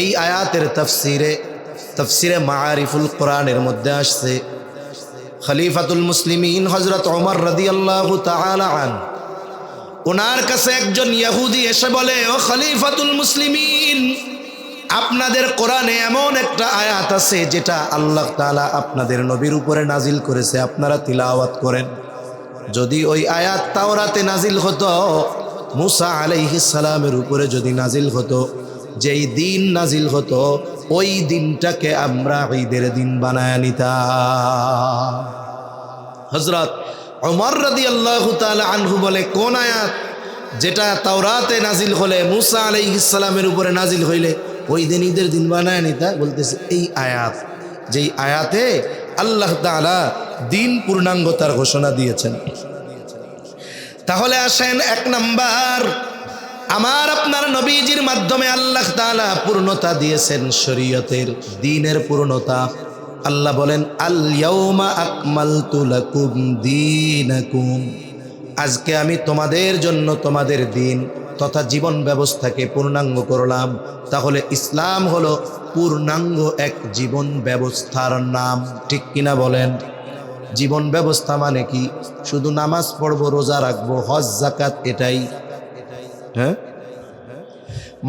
এই আয়াতের তাফসিরে মাআরিফুল কোরআনের মধ্যে আসছে, খলিফাতুল মুসলিমিন হযরত ওমর রাদিয়াল্লাহু তাআলা আন, ওনার কাছে একজন ইহুদি এসে বলে, ও খলিফাতুল মুসলিমিন, আপনাদের কোরআনে এমন একটা আয়াত আছে যেটা আল্লাহ তাআলা আপনাদের নবীর উপরে নাজিল করেছে, আপনারা তিলাওয়াত করেন। যদি ওই আয়াত তাওরাতে নাজিল হতো, মুসা আলাইহিস সালামের উপরে যদি নাজিল হতো, যেই দিন নাজিল হতো ওই দিনটাকে আমরা ঈদের দিন বানায় নিতাম। হযরত ওমর রাদিয়াল্লাহু তাআলা আনহু বলে, কোন আয়াত? যেটা তাওরাতে নাজিল হলে মুসা আলাইহিস সালামের উপরে নাজিল হইলে ওই দিন ঈদের দিন বানায় নিতা। বলতেছে এই আয়াত, যেই আয়াতে আল্লাহ তাআলা দিন পূর্ণাঙ্গতার ঘোষণা দিয়েছেন। তাহলে আসেন 1 নাম্বার, আমার আপনার নবীজির মাধ্যমে আল্লাহ তাআলা পূর্ণতা দিয়েছেন শরীয়তের, দ্বীনের পূর্ণতা। আল্লাহ বলেন, আল ইয়াউমা আকমালতু লাকুম দীনাকুম, আজকে আমি তোমাদের জন্য তোমাদের দিন তথা জীবন ব্যবস্থাকে পূর্ণাঙ্গ করলাম। তাহলে ইসলাম হলো পূর্ণাঙ্গ এক জীবন ব্যবস্থার নাম। ঠিক কিনা বলেন? জীবন ব্যবস্থা মানে কি? শুধু নামাজ পড়বো, রোজা রাখবো, হজ যাকাত, এটাই? হ্যাঁ,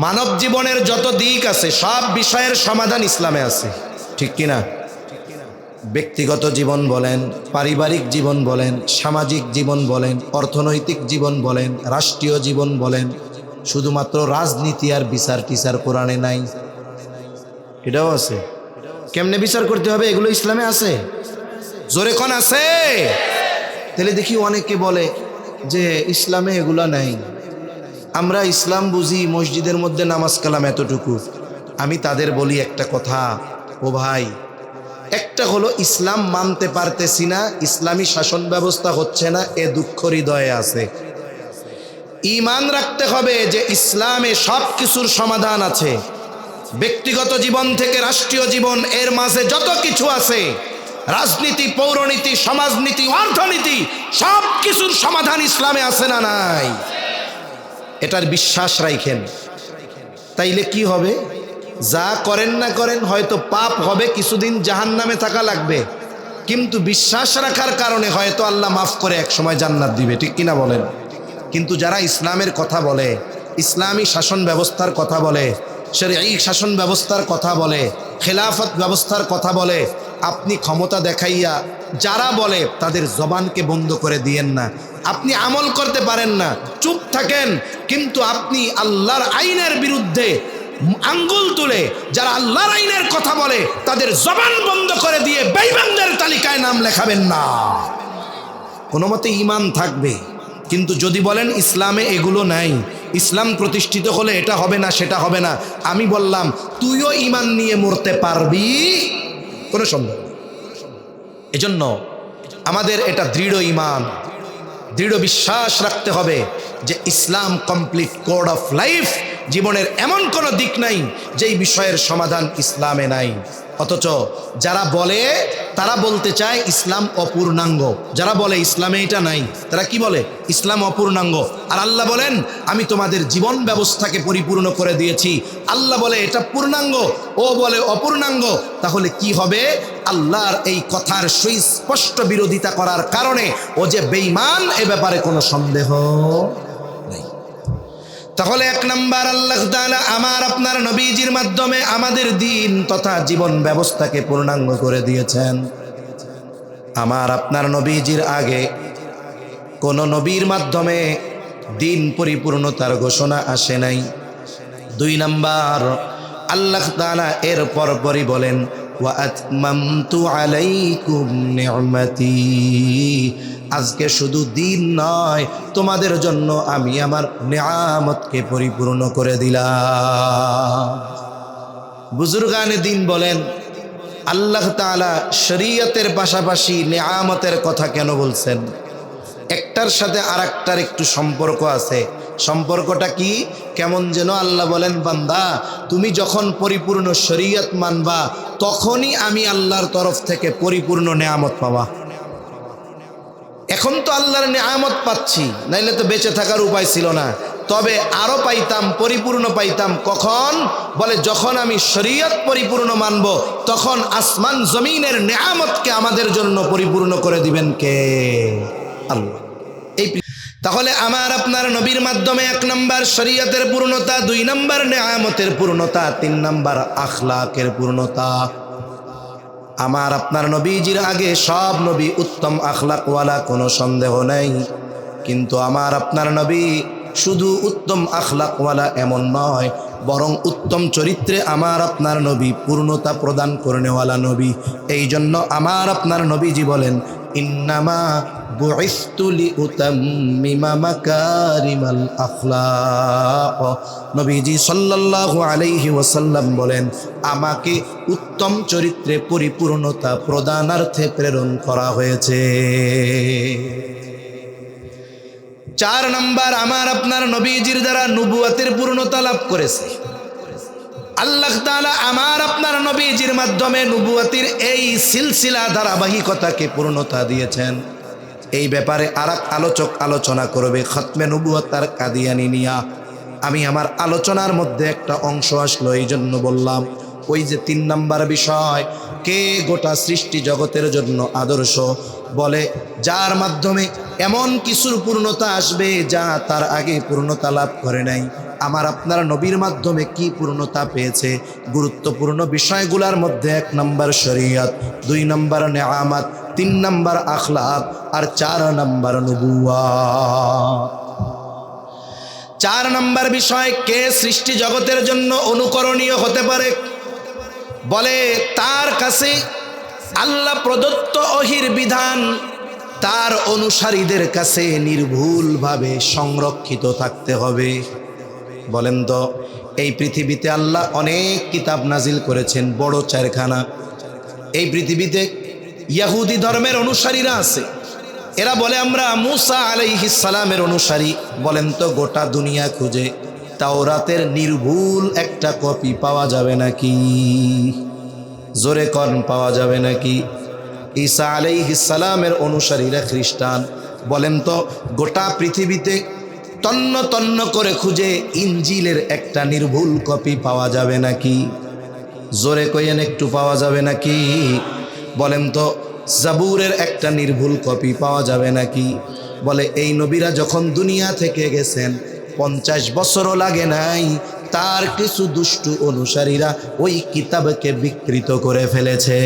মানব জীবনের যত দিক আছে সব বিষয়ের সমাধান ইসলামে আছে। ঠিক কিনা? ব্যক্তিগত জীবন বলেন, পারিবারিক জীবন বলেন, সামাজিক জীবন বলেন, অর্থনৈতিক জীবন বলেন, রাষ্ট্রীয় জীবন বলেন, শুধুমাত্র রাজনীতি আর বিচার টিচার কোরআনে নাই, এটাও আছে। কেমনে বিচার করতে হবে এগুলো ইসলামে আছে? জোরে কোন আছে? তাহলে দেখি অনেকে বলে যে ইসলামে এগুলা নাই। আমরা ইসলাম বুঝি মসজিদের মধ্যে নামাজ কালাম এতটুকু। আমি তাদের বলি একটা কথা, ও ভাই, একটা হলো ইসলাম মানতে পারতেছি না, ইসলামী শাসন ব্যবস্থা হচ্ছে না, এ দুঃখ হৃদয়ে আছে। ঈমান রাখতে হবে যে ইসলামে সব কিছুর সমাধান আছে, ব্যক্তিগত জীবন থেকে রাষ্ট্রীয় জীবন, এর মাঝে যত কিছু আছে, রাজনীতি, পৌরনীতি, সমাজনীতি, অর্থনীতি, সব কিছুর সমাধান ইসলামে আছে না নাই? এটার বিশ্বাস রাখেন। তাইলে কি হবে? যা করেন না করেন, হয়তো পাপ হবে, কিছুদিন জাহান্নামে থাকা লাগবে, কিন্তু বিশ্বাস রাখার কারণে হয়তো আল্লাহ মাফ করে এক সময় জান্নাত দিবে, ঠিক কিনা বলেন? কিন্তু যারা ইসলামের কথা বলে, ইসলামী শাসন ব্যবস্থার কথা বলে, শরঈ শাসন ব্যবস্থার কথা বলে, খেলাফত ব্যবস্থার কথা বলে, আপনি ক্ষমতা দেখাইয়া যারা বলে তাদের জবানকে বন্ধ করে দিয়েন না। আপনি আমল করতে পারেন না, চুপ থাকেন, কিন্তু আপনি আল্লাহর আইনের বিরুদ্ধে আঙ্গুল তুলে যারা আল্লাহর আইনের কথা বলে তাদের জবান বন্ধ করে দিয়ে বেঈমানদের তালিকায় নাম লেখাবেন না। কোনো মতে ঈমান থাকবে, কিন্তু যদি বলেন ইসলামে এগুলো নাই, ইসলাম প্রতিষ্ঠিত হলে এটা হবে না, সেটা হবে না, আমি বললাম তুইও ঈমান নিয়ে মরতে পারবি, কোনো সন্দেহ নেই। এজন্য আমাদের এটা দৃঢ় ঈমান, দৃঢ় বিশ্বাস রাখতে হবে যে ইসলাম কমপ্লিট কোড অফ লাইফ। জীবনের এমন কোনো দিক নাই যেই বিষয়ের সমাধান ইসলামে নাই। অথচ যারা বলে, তারা বলতে চায় ইসলাম অপূর্ণাঙ্গ। যারা বলে ইসলামে এটা নাই, তারা কি বলে? ইসলাম অপূর্ণাঙ্গ। আর আল্লাহ বলেন আমি তোমাদের জীবন ব্যবস্থাকে পরিপূর্ণ করে দিয়েছি। আল্লাহ বলে এটা পূর্ণাঙ্গ, ও বলে অপূর্ণাঙ্গ। তাহলে কি হবে? আল্লাহর এই কথার সুস্পষ্ট বিরোধিতা করার কারণে ও যে বেঈমান, এ ব্যাপারে কোনো সন্দেহ নেই। তাহলে এক নাম্বার, আল্লাহ তাআলা আমার আপনার নবীজির মাধ্যমে আমাদের দিন তথা জীবন ব্যবস্থাকে পূর্ণাঙ্গ করে দিয়েছেন। আমার আপনার নবীজির আগে কোন নবীর মাধ্যমে দিন পরিপূর্ণতার ঘোষণা আসে নাই। দুই নাম্বার, আল্লাহ তাআলা এর পরপরই বলেন ওয়া আতমামতু আলাইকুম নি'মাতি, আজকে শুধু দিন নয়, তোমাদের জন্য আমি আমার নিয়ামতকে পরিপূর্ণ করে দিলাম। বুজুর্গানে দিন বলেন আল্লাহ তাআলা শরীয়তের পাশাপাশি নিয়ামতের কথা কেন বলছেন? একটার সাথে আরেকটার একটু সম্পর্ক আছে। সম্পর্কটা কি? কেমন যেন আল্লাহ বলেন, বান্দা তুমি যখন পরিপূর্ণ শরীয়ত মানবা তখনই আমি আল্লাহর তরফ থেকে পরিপূর্ণ নিয়ামত পাবা। এখন তো আল্লাহর নিয়ামত পাচ্ছি, নাইলে তো বেঁচে থাকার উপায় ছিল না। তবে আরো পাইতাম, পরিপূর্ণ পাইতাম কখন? বলে যখন আমি শরীয়ত পরিপূর্ণ মানব, তখন আসমান জমিনের নিয়ামতকে আমাদের জন্য পরিপূর্ণ করে দিবেন কে? আল্লাহ। এই তাহলে আমার আপনার নবীর মাধ্যমে এক নাম্বার শরীয়তের পূর্ণতা, দুই নাম্বার নিয়ামতের পূর্ণতা, তিন নাম্বার আখলাকের পূর্ণতা। আমার আপনার নবীজির আগে সব নবী উত্তম আখলাকওয়ালা, কোনো সন্দেহ নাই। কিন্তু আমার আপনার নবী শুধু উত্তম আখলাকওয়ালা এমন নয়, বরং উত্তম চরিত্রে আমার আপনার নবী পূর্ণতা প্রদান করনেওয়ালা নবী। এই জন্য আমার আপনার নবীজি বলেন ইন্নামা বুইসতু লিউতাম্মিমা মাকারিমাল আখলাক। নবীজি সাল্লাল্লাহু আলাইহি ওয়াসাল্লাম বলেন আমাকে উত্তম চরিত্রে পরিপূর্ণতা প্রদানার্থে প্রেরণ করা হয়েছে। চার নাম্বার, আমার আপনার নবীজির দ্বারা নবুয়তের পূর্ণতা লাভ করেছে। আল্লাহ তাআলা আমার আপনার নবীজির মাধ্যমে নবুয়তের এই সিলসিলা ধারাবাহিকতাকে পূর্ণতা দিয়েছেন। এই ব্যাপারে আরেক আলোচক আলোচনা করবে খতমে নবুয়ত আর কাদিয়ানী নিয়া। আমি আমার আলোচনার মধ্যে একটা অংশ আসলো, এই জন্য বললাম ওই যে তিন নাম্বার বিষয়, কে গোটা সৃষ্টি জগতের জন্য আদর্শ, বলে যার মাধ্যমে এমন কিছুর পূর্ণতা আসবে যা তার আগে পূর্ণতা লাভ করে নাই। আমার আপনার নবীর মাধ্যমে কি পূর্ণতা পেয়েছে? গুরুত্বপূর্ণ বিষয়গুলোর মধ্যে এক নাম্বার শরীয়ত, দুই নাম্বার নিয়ামত, তিন নাম্বার আখলাক, আর চার নাম্বার নবুয়ত। চার নাম্বার বিষয়, কে সৃষ্টি জগতের জন্য অনুকরণীয় হতে পারে? বলে তার কাছে আল্লাহ প্রদত্ত ওহীর বিধান তার অনুসারীদের কাছে নির্ভুলভাবে সংরক্ষিত থাকতে হবে। বলেন তো, এই পৃথিবীতে আল্লাহ অনেক কিতাব নাজিল করেছেন, বড় চারখানা। এই পৃথিবীতে ইহুদি ধর্মের অনুসারীরা আছে, এরা বলে আমরা মূসা আলাইহিস সালামের অনুসারী। বলেন তো গোটা দুনিয়া খুঁজে তাওরাতের নির্ভুল একটা কপি পাওয়া যাবে নাকি? জোরে কন, পাওয়া যাবে নাকি? ঈসা আলাইহিস সালামের অনুসারীরা খ্রিস্টান, বলেন তো গোটা পৃথিবীতে তন্ন তন্ন করে খুঁজে ইনজিলের একটা নির্ভুল কপি পাওয়া যাবে নাকি? জোরে কইয়েন, একটু পাওয়া যাবে নাকি? বলেন তো জাবুরের একটা নির্ভুল কপি পাওয়া যাবে নাকি? বলে এই নবীরা যখন দুনিয়া থেকে গেছেন 50 বছরও লাগে নাই, তার কিছু দুষ্টু অনুসারীরা ওই কিতাবকে বিকৃত করে ফেলেছে।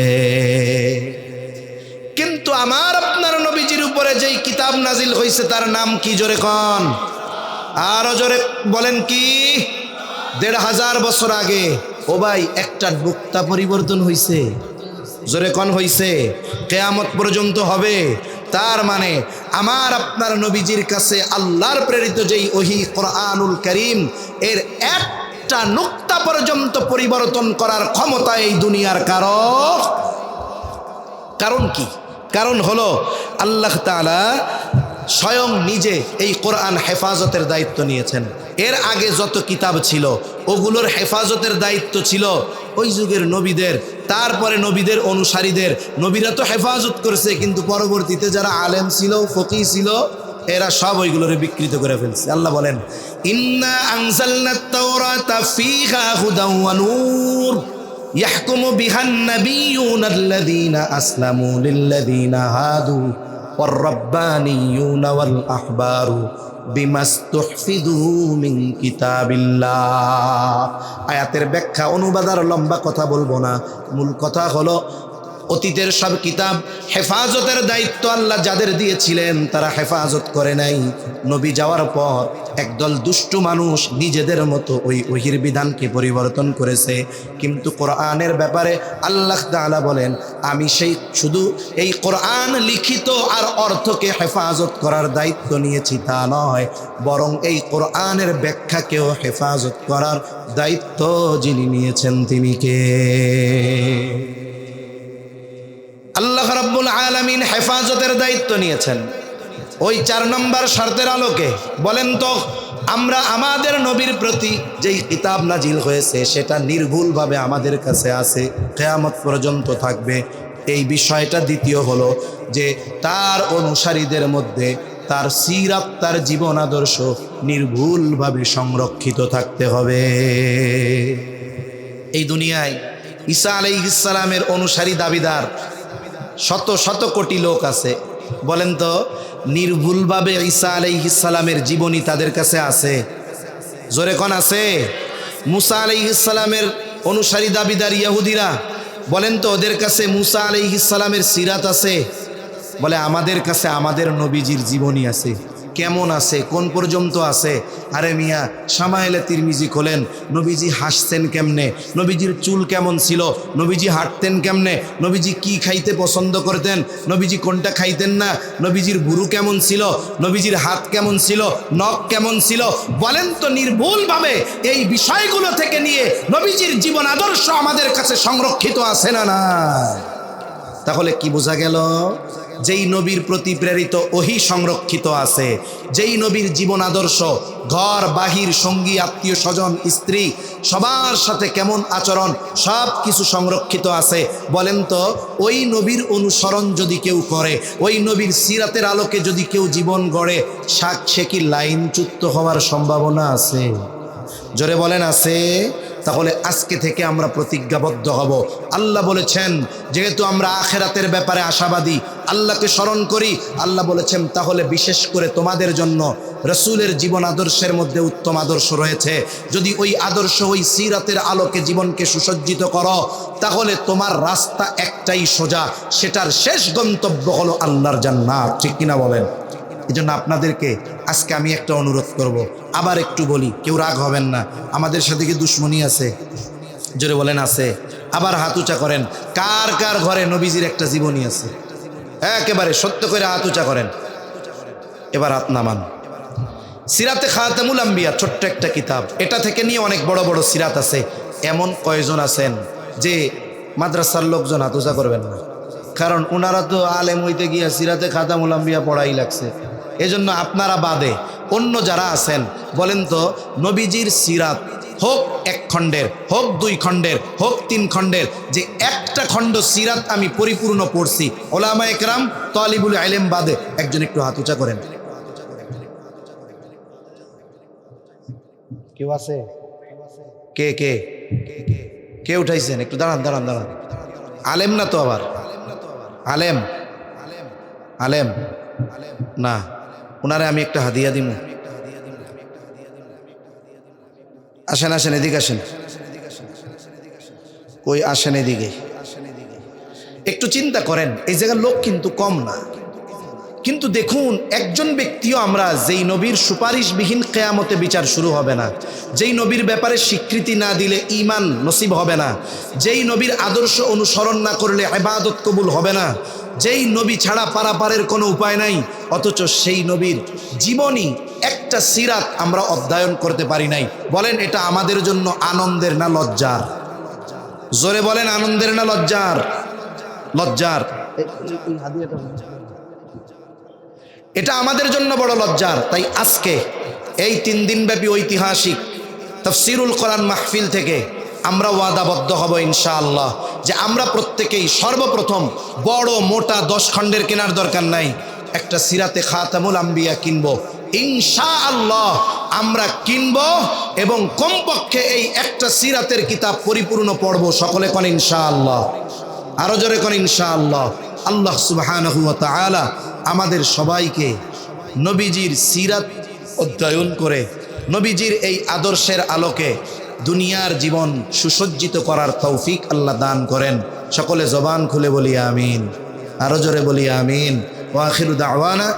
কিন্তু আমার আপনার নবীজির উপরে যেই কিতাব নাজিল হয়েছে তার নাম কি? জোরে কন, আরো জোরে বলেন কি? 1500 বছর আগে। ও ভাই, একটা নুক্তা পরিবর্তন হয়েছে। জোরে কন, হয়েছে। কিয়ামত পর্যন্ত হবে। তার মানে আমার আপনার নবীজির কাছে আল্লাহর প্রেরিত যেই ওহী কোরআনুল কারীম, এর একটা নুক্তা পর্যন্ত পরিবর্তন করার ক্ষমতা এই দুনিয়ার কারণ কি? কারণ হলো আল্লাহ তাআলা স্বয়ং নিজে এই কোরআন হেফাজতের দায়িত্ব নিয়েছেন। এর আগে যত কিতাব ছিল ওগুলোর হেফাজতের দায়িত্ব ছিল ওই যুগের নবীদের, তারপরে নবীদের অনুসারীদের। নবীরা তো হেফাজত করেছে, কিন্তু পরবর্তীতে যারা আলেম ছিল, ফকিহ ছিল, এরা সব ওইগুলোরে বিকৃত করে ফেলছে। আল্লাহ বলেন, ইন্না আনজালনাত তাওরাতা ফীহা হুদাও ওয়া নূর ইয়াহকুমু বিহান নাবিয়্যুনাল্লাযীনা আসলামু লিল্লাযীনা হাদু ওয়ার রাব্বানিয়্যুনা ওয়াল আহবারু বিমাস্তুহফিযু মিন কিতাবিল্লাহ। আয়াতের ব্যাখ্যা অনুবাদ আর লম্বা কথা বলবো না। মূল কথা হলো অতীতের সব কিতাব হেফাজতের দায়িত্ব আল্লাহ যাদের দিয়েছিলেন তারা হেফাজত করে নাই। নবী যাওয়ার পর একদল দুষ্টু মানুষ নিজেদের মতো ওই ওহীর বিধানকে পরিবর্তন করেছে। কিন্তু কোরআনের ব্যাপারে আল্লাহ তাআলা বলেন, আমি সেই শুধু এই কোরআন লিখিত আর অর্থকে হেফাজত করার দায়িত্ব নিয়েছি তা নয়, বরং এই কোরআনের ব্যাখ্যাকেও হেফাজত করার দায়িত্ব যিনি নিয়েছেন তিনি কে? আল্লাহ রাব্বুল আলামিন হেফাজতের দায়িত্ব নিয়েছেন। ওই 4 নম্বর শর্তের আলোকে বলেন তো, আমরা আমাদের নবীর প্রতি যেই কিতাব নাজিল হয়েছে সেটা নির্ভুলভাবে আমাদের কাছে আছে, কিয়ামত পর্যন্ত থাকবে। এই বিষয়টা দ্বিতীয় হলো যে তার অনুসারীদের মধ্যে তার সিরাত, তার জীবন আদর্শ নির্ভুলভাবে সংরক্ষিত থাকতে হবে। এই দুনিয়ায় ঈসা আলাইহিস সালামের অনুসারী দাবিদার শত শত কোটি লোক আছে। বলেন তো নির্ভুলভাবে ঈসা আলাইহিস সালামের জীবনী তাদের কাছে আছে? জোরে কোন আছে? মুসা আলাইহিস সালামের অনুসারী দাবিদার ইহুদিরা, বলেন তো ওদের কাছে মুসা আলাইহিস সালামের সিরাত আছে? বলে আমাদের কাছে আমাদের নবীজির জীবনী আছে। কেমন আছে? কোন পর্যন্ত আছে? আরে মিয়া, শামায়েলে তিরমিজি খোলেন, নবীজি হাসতেন কেমনে, নবীজির চুল কেমন ছিল, নবীজি হাঁটতেন কেমনে, নবীজি কি খাইতে পছন্দ করতেন, নবীজি কোনটা খাইতেন না, নবীজির ভুরু কেমন ছিল, নবীজির হাত কেমন ছিল, নখ কেমন ছিল। বলেন তো নির্ভুলভাবে এই বিষয়গুলো থেকে নিয়ে নবীজির জীবন আদর্শ আমাদের কাছে সংরক্ষিত আছে না? না। তাহলে কি বোঝা গেল? যেই নবীর প্রতি প্রেরিত ওহী সংরক্ষিত আছে, যেই নবীর জীবন আদর্শ, ঘর বাহির, সঙ্গী আত্মীয় স্বজন স্ত্রী সবার সাথে কেমন আচরণ, সব কিছু সংরক্ষিত আছে। বলেন তো ওই নবীর অনুসরণ যদি কেউ করে, ওই নবীর সিরাতের আলোকে যদি কেউ জীবন গড়ে, সে কি লাইনচ্যুত হওয়ার সম্ভাবনা আছে? জোরে বলেন আছে? তাহলে আজকে থেকে আমরা প্রতিজ্ঞাবদ্ধ হব। আল্লাহ বলেছেন যেহেতু আমরা আখিরাতের ব্যাপারে আশাবাদী, আল্লাহকে স্মরণ করি, আল্লাহ বলেছেন তাহলে বিশেষ করে তোমাদের জন্য রাসূলের জীবন আদর্শের মধ্যে উত্তম আদর্শ রয়েছে। যদি ওই আদর্শ, ওই সিরাতের আলোকে জীবনকে সুসজ্জিত করো, তাহলে তোমার রাস্তা একটাই সোজা, সেটার শেষ গন্তব্য হলো আল্লাহর জান্নাত। ঠিক কিনা বলেন? এই জন্য আপনাদেরকে আজকে আমি একটা অনুরোধ করব, আবার একটু বলি, কেউ রাগ হবেন না। আমাদের সাথে কি দুশ্মনী আছে? জোরে বলেন আছে? আবার হাত উঁচা করেন। কার কার ঘরে নবীজির একটা জীবনী আছে? একেবারে সত্য করে হাত উঁচা করেন। এবার হাত নামান। সিরাতে খাতামুল আম্বিয়া ছোট্ট একটা কিতাব, এটা থেকে নিয়ে অনেক বড় বড় সিরাত আছে। এমন কয়জন আছেন যে মাদ্রাসার লোকজন হাতুসা করবেন না, কারণ ওনারা তো আলেম হইতে গিয়া সিরাতে খাতামুল আম্বিয়া পড়াই লাগছে। এজন্য আপনারা বাদে অন্য যারা আছেন বলেন তো, নবীজির সিরাত হোক 1 খণ্ডের, হোক 2 খণ্ডের, হোক 3 খণ্ডের, যে একটা খণ্ড সিরাত আমি পরিপূর্ণ পড়ছি, ওলামা একরাম তালিবুল ইলম বাদে, একজন একটু হাত উঁচা করেন। কেউ আছে? কে কে কে উঠাইছেন? একটু দাঁড়ান দাঁড়ান দাঁড়ান। আলেম না তো আবার? আলেম আলেম না, ওনারে আমি একটা হাদিয়া দিব। আসেন আসেন, এদিকে আসেন। কই আসেন এদিকে। একটু চিন্তা করেন, এই জায়গার লোক কিন্তু কম না, কিন্তু দেখুন একজন ব্যক্তিও আমরা, যেই নবীর সুপারিশবিহীন কিয়ামতে বিচার শুরু হবে না, যেই নবীর ব্যাপারে স্বীকৃতি না দিলে ঈমান নসিব হবে না, যেই নবীর আদর্শ অনুসরণ না করলে ইবাদত কবুল হবে না, যেই নবী ছাড়া পারাপারের কোনো উপায় নাই, অথচ সেই নবীর জীবনী একটা সিরাত আমরা অধ্যয়ন করতে পারি নাই। বলেন এটা আমাদের জন্য আনন্দের না লজ্জার? জোরে বলেন, আনন্দের না লজ্জার? লজ্জার। এটা আমাদের জন্য বড় লজ্জার। তাই আজকে এই 3 দিনব্যাপী ঐতিহাসিক তাফসীরুল কোরআন মাহফিল থেকে আমরা ওয়াদাবদ্ধ হব ইনশাআল্লাহ, যে আমরা প্রত্যেকেই সর্বপ্রথম বড় মোটা 10 খণ্ডের কেনার দরকার নাই, একটা সিরাতে খাতামুল আম্বিয়া কিনবো ইনশাআল্লাহ। আমরা কিনবো এবং কমপক্ষে এই একটা সিরাতের কিতাব পরিপূর্ণ পড়ব। সকলে কোন ইনশাআল্লাহ? আরো জোরে কোন ইনশাআল্লাহ? আল্লাহ সুবহানাহু ওয়া তাআলা আমাদের সবাইকে নবীজির সিরাত অধ্যয়ন করে নবীজির এই আদর্শের আলোকে দুনিয়ার জীবন সুসজ্জিত করার তৌফিক আল্লাহ দান করেন। সকলে জবান খুলে বলি আমিন, আরো জোরে বলি আমিন। ওয়া আখিরু দাওয়ানা